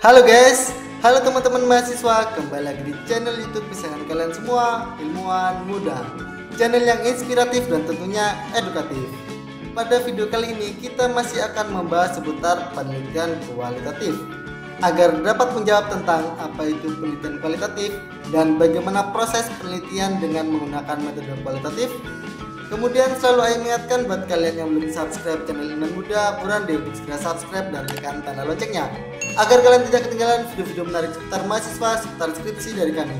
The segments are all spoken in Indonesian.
Halo guys, halo teman-teman mahasiswa, kembali lagi di channel YouTube kesayangan kalian semua, Ilmuwan Muda. Channel yang inspiratif dan tentunya edukatif. Pada video kali ini kita masih akan membahas seputar penelitian kualitatif. Agar dapat menjawab tentang apa itu penelitian kualitatif dan bagaimana proses penelitian dengan menggunakan metode kualitatif. Kemudian selalu saya ingatkan buat kalian yang belum subscribe channel Ilmuwan Muda, buruan deh untuk segera subscribe dan tekan tanda loncengnya agar kalian tidak ketinggalan video-video menarik seputar mahasiswa, seputar skripsi dari kami.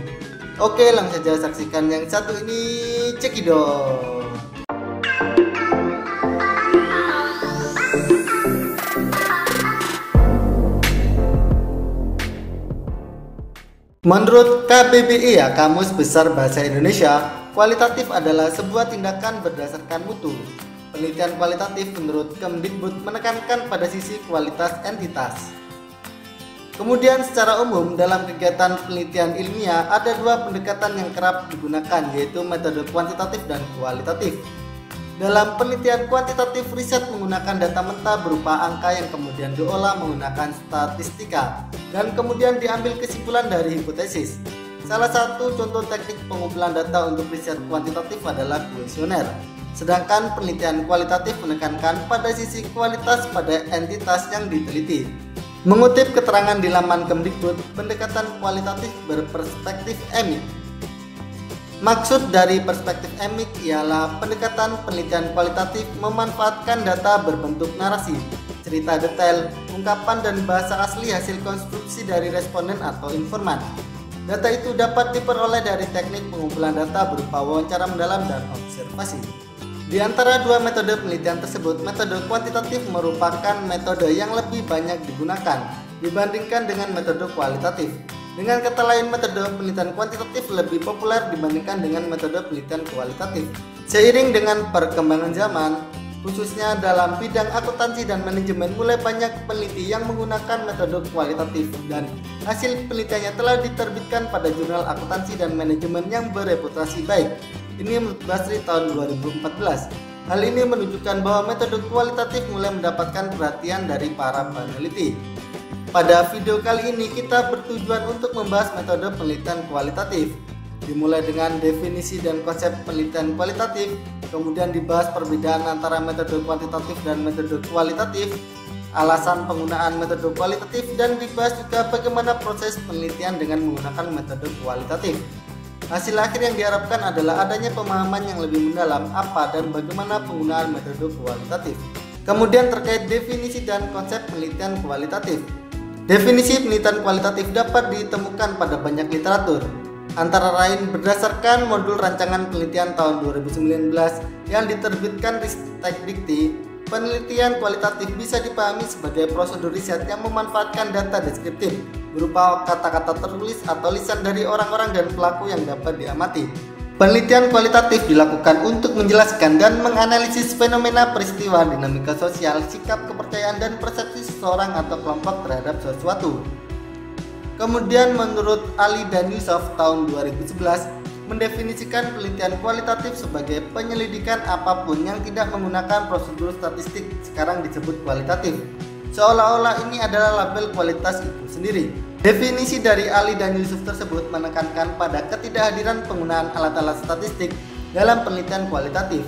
Oke, langsung saja saksikan yang satu ini, cekidot. Menurut KBBI ya, Kamus Besar Bahasa Indonesia, kualitatif adalah sebuah tindakan berdasarkan mutu. Penelitian kualitatif menurut Kemdikbud menekankan pada sisi kualitas entitas. Kemudian secara umum dalam kegiatan penelitian ilmiah ada dua pendekatan yang kerap digunakan, yaitu metode kuantitatif dan kualitatif. Dalam penelitian kuantitatif, riset menggunakan data mentah berupa angka yang kemudian diolah menggunakan statistika dan kemudian diambil kesimpulan dari hipotesis. Salah satu contoh teknik pengumpulan data untuk riset kuantitatif adalah kuesioner. Sedangkan penelitian kualitatif menekankan pada sisi kualitas pada entitas yang diteliti. Mengutip keterangan di laman Kemdikbud, pendekatan kualitatif berperspektif emik. Maksud dari perspektif emik ialah pendekatan penelitian kualitatif memanfaatkan data berbentuk narasi, cerita detail, ungkapan dan bahasa asli hasil konstruksi dari responden atau informan. Data itu dapat diperoleh dari teknik pengumpulan data berupa wawancara mendalam dan observasi. Di antara dua metode penelitian tersebut, metode kuantitatif merupakan metode yang lebih banyak digunakan dibandingkan dengan metode kualitatif. Dengan kata lain, metode penelitian kuantitatif lebih populer dibandingkan dengan metode penelitian kualitatif. Seiring dengan perkembangan zaman, khususnya dalam bidang akuntansi dan manajemen, mulai banyak peneliti yang menggunakan metode kualitatif dan hasil penelitiannya telah diterbitkan pada jurnal akuntansi dan manajemen yang bereputasi baik. Ini menurut Basri tahun 2014. Hal ini menunjukkan bahwa metode kualitatif mulai mendapatkan perhatian dari para peneliti. Pada video kali ini kita bertujuan untuk membahas metode penelitian kualitatif. Dimulai dengan definisi dan konsep penelitian kualitatif, kemudian dibahas perbedaan antara metode kuantitatif dan metode kualitatif, alasan penggunaan metode kualitatif, dan dibahas juga bagaimana proses penelitian dengan menggunakan metode kualitatif. Hasil akhir yang diharapkan adalah adanya pemahaman yang lebih mendalam apa dan bagaimana penggunaan metode kualitatif. Kemudian terkait definisi dan konsep penelitian kualitatif. Definisi penelitian kualitatif dapat ditemukan pada banyak literatur, antara lain berdasarkan modul rancangan penelitian tahun 2019 yang diterbitkan Ristek Dikti. Penelitian kualitatif bisa dipahami sebagai prosedur riset yang memanfaatkan data deskriptif berupa kata-kata tertulis atau lisan dari orang-orang dan pelaku yang dapat diamati. Penelitian kualitatif dilakukan untuk menjelaskan dan menganalisis fenomena peristiwa, dinamika sosial, sikap, kepercayaan, dan persepsi seseorang atau kelompok terhadap sesuatu. Kemudian menurut Ali dan Yusuf tahun 2011 mendefinisikan penelitian kualitatif sebagai penyelidikan apapun yang tidak menggunakan prosedur statistik, sekarang disebut kualitatif, seolah-olah ini adalah label kualitas itu sendiri. Definisi dari Ali dan Yusuf tersebut menekankan pada ketidakhadiran penggunaan alat-alat statistik dalam penelitian kualitatif.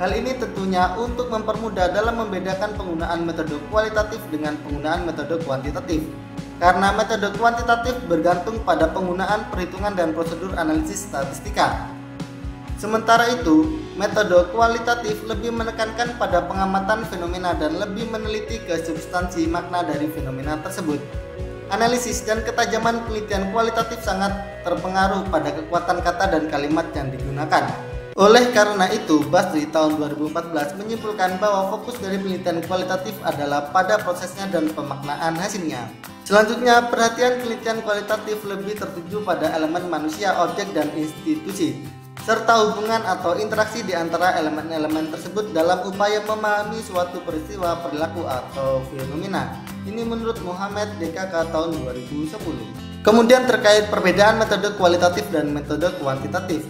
Hal ini tentunya untuk mempermudah dalam membedakan penggunaan metode kualitatif dengan penggunaan metode kuantitatif. Karena metode kuantitatif bergantung pada penggunaan perhitungan dan prosedur analisis statistika. Sementara itu, metode kualitatif lebih menekankan pada pengamatan fenomena dan lebih meneliti ke substansi makna dari fenomena tersebut. Analisis dan ketajaman penelitian kualitatif sangat terpengaruh pada kekuatan kata dan kalimat yang digunakan. Oleh karena itu, Basri tahun 2014 menyimpulkan bahwa fokus dari penelitian kualitatif adalah pada prosesnya dan pemaknaan hasilnya. Selanjutnya, perhatian penelitian kualitatif lebih tertuju pada elemen manusia, objek, dan institusi, serta hubungan atau interaksi di antara elemen-elemen tersebut dalam upaya memahami suatu peristiwa, perilaku, atau fenomena. Ini menurut Muhammad DKK tahun 2010. Kemudian terkait perbedaan metode kualitatif dan metode kuantitatif.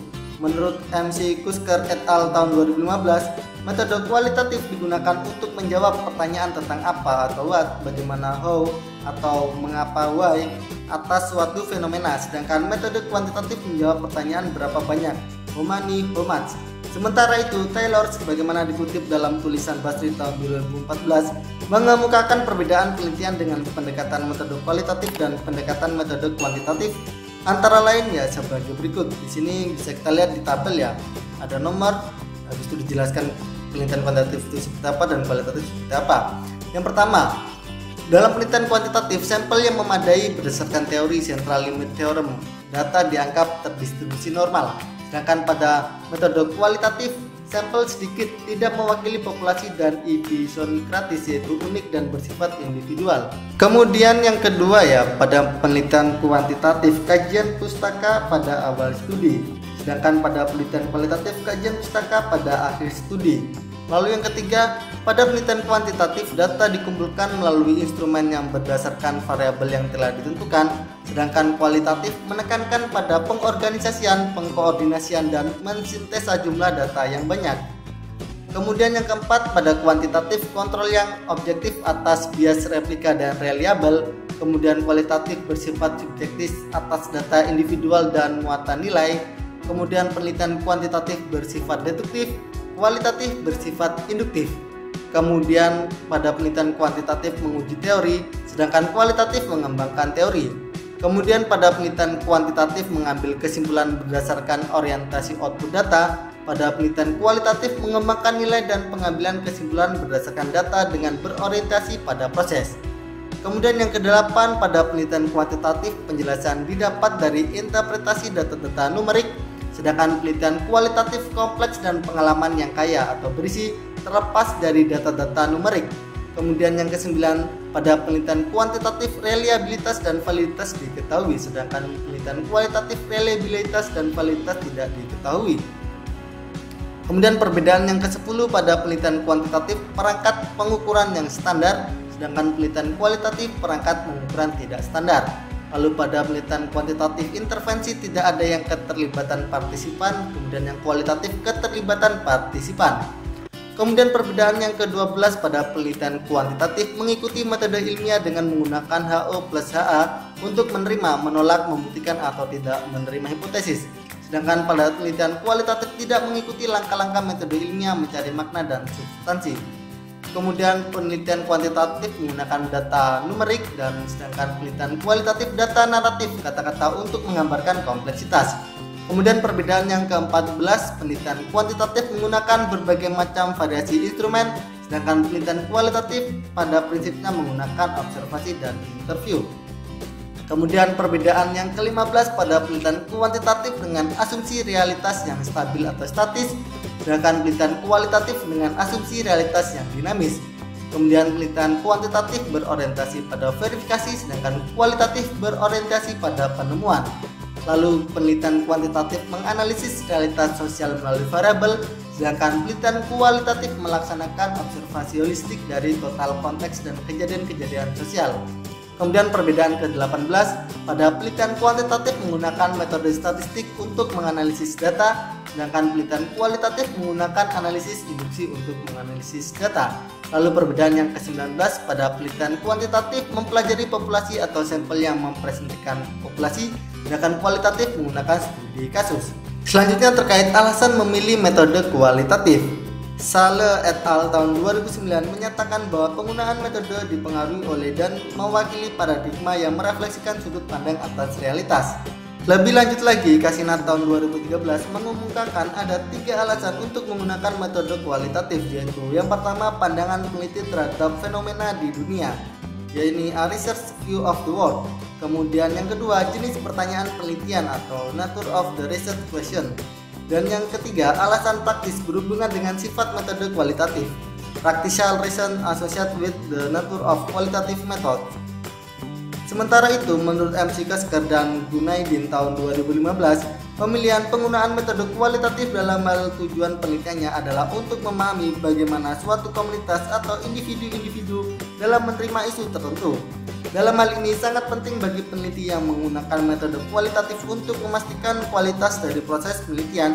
Menurut MC Kusker et al. Tahun 2015, metode kualitatif digunakan untuk menjawab pertanyaan tentang apa atau what, bagaimana how, atau mengapa why atas suatu fenomena, sedangkan metode kuantitatif menjawab pertanyaan berapa banyak, how many, how much. Sementara itu, Taylor, sebagaimana dikutip dalam tulisan Basri tahun 2014, mengemukakan perbedaan penelitian dengan pendekatan metode kualitatif dan pendekatan metode kuantitatif. Antara lain ya sebagai berikut. Di sini bisa kita lihat di tabel ya. Ada nomor, habis itu dijelaskan penelitian kuantitatif itu seperti apa dan kualitatif seperti apa. Yang pertama, dalam penelitian kuantitatif, sampel yang memadai berdasarkan teori central limit theorem, data dianggap terdistribusi normal. Sedangkan pada metode kualitatif, sampel sedikit tidak mewakili populasi dan idiosinkratis, yaitu unik dan bersifat individual. Kemudian yang kedua ya, pada penelitian kuantitatif, kajian pustaka pada awal studi, sedangkan pada penelitian kualitatif, kajian pustaka pada akhir studi. Lalu yang ketiga, pada penelitian kuantitatif, data dikumpulkan melalui instrumen yang berdasarkan variabel yang telah ditentukan, sedangkan kualitatif menekankan pada pengorganisasian, pengkoordinasian, dan mensintesa jumlah data yang banyak. Kemudian yang keempat, pada kuantitatif, kontrol yang objektif atas bias replika dan reliabel. Kemudian kualitatif bersifat subjektif atas data individual dan muatan nilai. Kemudian penelitian kuantitatif bersifat deduktif, kualitatif bersifat induktif. Kemudian pada penelitian kuantitatif menguji teori, sedangkan kualitatif mengembangkan teori. Kemudian pada penelitian kuantitatif mengambil kesimpulan berdasarkan orientasi output data. Pada penelitian kualitatif mengembangkan nilai dan pengambilan kesimpulan berdasarkan data dengan berorientasi pada proses. Kemudian yang kedelapan, pada penelitian kuantitatif penjelasan didapat dari interpretasi data-data numerik, sedangkan penelitian kualitatif kompleks dan pengalaman yang kaya atau berisi terlepas dari data-data numerik. Kemudian yang kesembilan, pada penelitian kuantitatif reliabilitas dan validitas diketahui, sedangkan penelitian kualitatif reliabilitas dan validitas tidak diketahui. Kemudian perbedaan yang ke-10, pada penelitian kuantitatif perangkat pengukuran yang standar, sedangkan penelitian kualitatif perangkat pengukuran tidak standar. Lalu pada penelitian kuantitatif intervensi tidak ada yang keterlibatan partisipan, kemudian yang kualitatif keterlibatan partisipan. Kemudian perbedaan yang ke-12, pada penelitian kuantitatif mengikuti metode ilmiah dengan menggunakan HO plus HA untuk menerima, menolak, membuktikan atau tidak menerima hipotesis. Sedangkan pada penelitian kualitatif tidak mengikuti langkah-langkah metode ilmiah mencari makna dan substansi. Kemudian penelitian kuantitatif menggunakan data numerik, dan sedangkan penelitian kualitatif data naratif, kata-kata untuk menggambarkan kompleksitas. Kemudian perbedaan yang ke-14, penelitian kuantitatif menggunakan berbagai macam variasi instrumen, sedangkan penelitian kualitatif pada prinsipnya menggunakan observasi dan interview. Kemudian perbedaan yang ke-15, pada penelitian kuantitatif dengan asumsi realitas yang stabil atau statis, sedangkan penelitian kualitatif dengan asumsi realitas yang dinamis. Kemudian penelitian kuantitatif berorientasi pada verifikasi, sedangkan kualitatif berorientasi pada penemuan. Lalu penelitian kuantitatif menganalisis realitas sosial melalui variabel, sedangkan penelitian kualitatif melaksanakan observasi holistik dari total konteks dan kejadian-kejadian sosial. Kemudian perbedaan ke-18, pada penelitian kuantitatif menggunakan metode statistik untuk menganalisis data, sedangkan penelitian kualitatif menggunakan analisis induksi untuk menganalisis data. Lalu perbedaan yang ke-19, pada penelitian kuantitatif mempelajari populasi atau sampel yang mempresentasikan populasi, sedangkan kualitatif menggunakan studi kasus. Selanjutnya terkait alasan memilih metode kualitatif. Sale et al. Tahun 2009 menyatakan bahwa penggunaan metode dipengaruhi oleh dan mewakili paradigma yang merefleksikan sudut pandang atas realitas. Lebih lanjut lagi, Kasinat tahun 2013 mengumumkakan ada 3 alasan untuk menggunakan metode kualitatif, yaitu yang pertama, pandangan peneliti terhadap fenomena di dunia, yaitu a research view of the world. Kemudian yang kedua, jenis pertanyaan penelitian atau nature of the research question. Dan yang ketiga, alasan praktis berhubungan dengan sifat metode kualitatif, practical reason associated with the nature of qualitative method. Sementara itu, menurut MC Kusker dan Gunaidin tahun 2015, pemilihan penggunaan metode kualitatif dalam hal tujuan penelitiannya adalah untuk memahami bagaimana suatu komunitas atau individu-individu dalam menerima isu tertentu. Dalam hal ini sangat penting bagi peneliti yang menggunakan metode kualitatif untuk memastikan kualitas dari proses penelitian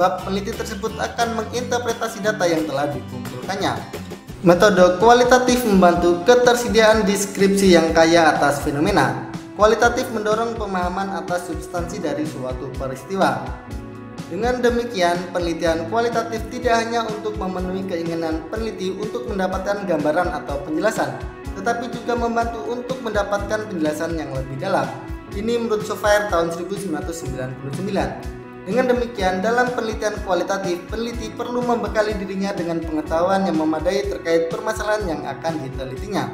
sebab peneliti tersebut akan menginterpretasi data yang telah dikumpulkannya. Metode kualitatif membantu ketersediaan deskripsi yang kaya atas fenomena. Kualitatif mendorong pemahaman atas substansi dari suatu peristiwa. Dengan demikian, penelitian kualitatif tidak hanya untuk memenuhi keinginan peneliti untuk mendapatkan gambaran atau penjelasan, tetapi juga membantu untuk mendapatkan penjelasan yang lebih dalam. Ini menurut Sofaer tahun 1999. Dengan demikian, dalam penelitian kualitatif, peneliti perlu membekali dirinya dengan pengetahuan yang memadai terkait permasalahan yang akan ditelitinya.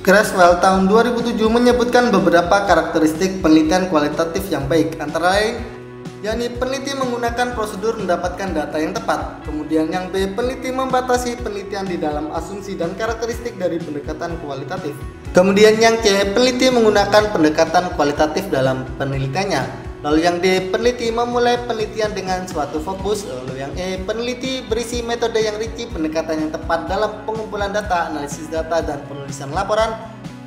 Creswell tahun 2007 menyebutkan beberapa karakteristik penelitian kualitatif yang baik, antara lain yakni peneliti menggunakan prosedur mendapatkan data yang tepat. Kemudian yang B, peneliti membatasi penelitian di dalam asumsi dan karakteristik dari pendekatan kualitatif. Kemudian yang C, peneliti menggunakan pendekatan kualitatif dalam penelitiannya. Lalu yang D, peneliti memulai penelitian dengan suatu fokus. Lalu yang E, peneliti berisi metode yang rinci, pendekatan yang tepat dalam pengumpulan data, analisis data, dan penulisan laporan.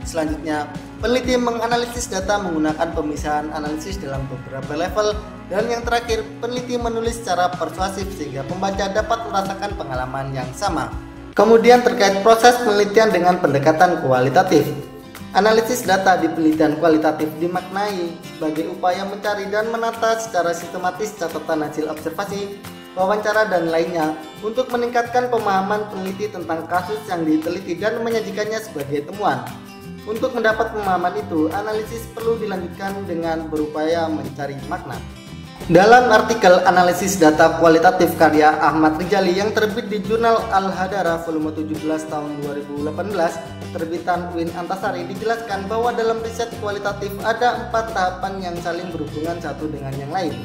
Selanjutnya, peneliti menganalisis data menggunakan pemisahan analisis dalam beberapa level. Dan yang terakhir, peneliti menulis secara persuasif sehingga pembaca dapat merasakan pengalaman yang sama. Kemudian terkait proses penelitian dengan pendekatan kualitatif. Analisis data di penelitian kualitatif dimaknai sebagai upaya mencari dan menata secara sistematis catatan hasil observasi, wawancara, dan lainnya untuk meningkatkan pemahaman peneliti tentang kasus yang diteliti dan menyajikannya sebagai temuan. Untuk mendapat pemahaman itu, analisis perlu dilanjutkan dengan berupaya mencari makna. Dalam artikel analisis data kualitatif karya Ahmad Rijali yang terbit di Jurnal Al-Hadara volume 17 tahun 2018 terbitan UIN Antasari, dijelaskan bahwa dalam riset kualitatif ada 4 tahapan yang saling berhubungan satu dengan yang lain.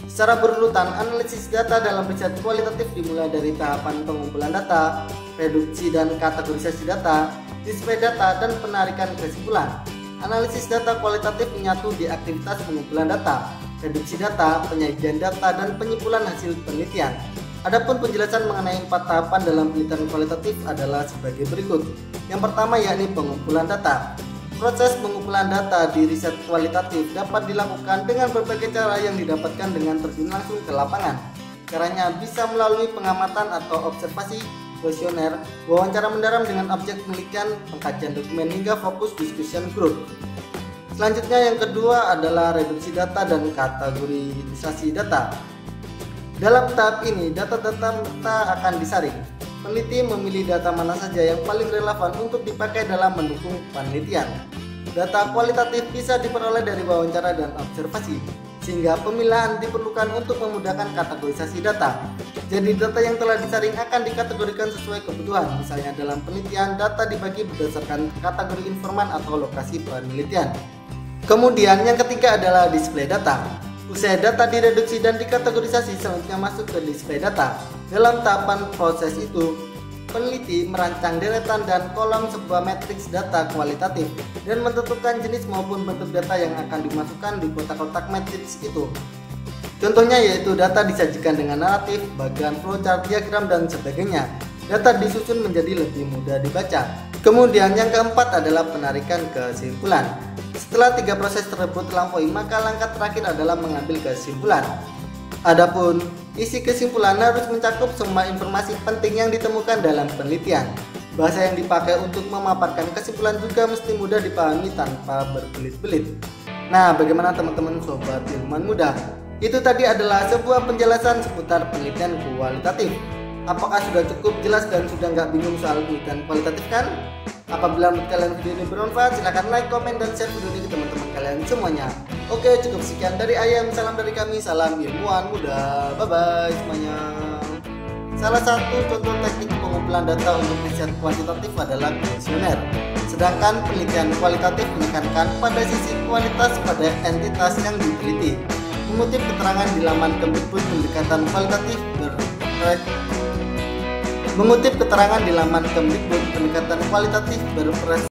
Secara berurutan, analisis data dalam riset kualitatif dimulai dari tahapan pengumpulan data, reduksi dan kategorisasi data, display data, dan penarikan kesimpulan. Analisis data kualitatif menyatu di aktivitas pengumpulan data, reduksi data, penyajian data, dan penyimpulan hasil penelitian. Adapun penjelasan mengenai 4 tahapan dalam penelitian kualitatif adalah sebagai berikut. Yang pertama yakni pengumpulan data. Proses pengumpulan data di riset kualitatif dapat dilakukan dengan berbagai cara yang didapatkan dengan terjun langsung ke lapangan. Caranya bisa melalui pengamatan atau observasi, kuesioner, wawancara mendalam dengan objek penelitian, pengkajian dokumen, hingga fokus discussion group. Selanjutnya yang kedua adalah reduksi data dan kategorisasi data. Dalam tahap ini, data-data akan disaring. Peneliti memilih data mana saja yang paling relevan untuk dipakai dalam mendukung penelitian. Data kualitatif bisa diperoleh dari wawancara dan observasi, sehingga pemilahan diperlukan untuk memudahkan kategorisasi data. Jadi data yang telah disaring akan dikategorikan sesuai kebutuhan. Misalnya dalam penelitian, data dibagi berdasarkan kategori informan atau lokasi penelitian. Kemudian yang ketiga adalah display data. Usai data direduksi dan dikategorisasi, selanjutnya masuk ke display data. Dalam tahapan proses itu, peneliti merancang deretan dan kolom sebuah matriks data kualitatif dan menentukan jenis maupun bentuk data yang akan dimasukkan di kotak-kotak matriks itu. Contohnya yaitu data disajikan dengan naratif, bagian flowchart, diagram, dan sebagainya. Data disusun menjadi lebih mudah dibaca. Kemudian yang keempat adalah penarikan kesimpulan. Setelah 3 proses tersebut terlampaui, maka langkah terakhir adalah mengambil kesimpulan. Adapun isi kesimpulan harus mencakup semua informasi penting yang ditemukan dalam penelitian. Bahasa yang dipakai untuk memaparkan kesimpulan juga mesti mudah dipahami tanpa berbelit-belit. Nah, bagaimana teman-teman sobat ilmuwan muda? Itu tadi adalah sebuah penjelasan seputar penelitian kualitatif. Apakah sudah cukup jelas dan sudah nggak bingung soal penelitian kualitatif kan? Apabila menurut kalian video ini bermanfaat, silahkan like, komen, dan share video ini ke teman-teman kalian semuanya. Oke, cukup sekian dari Ayam. Salam dari kami, salam ilmuwan muda. Bye-bye semuanya. Salah satu contoh teknik pengumpulan data untuk riset kuantitatif adalah kuesioner. Sedangkan penelitian kualitatif menekankan pada sisi kualitas pada entitas yang diteliti. Mengutip keterangan di laman Kemdikbud, pendekatan kualitatif berprestasi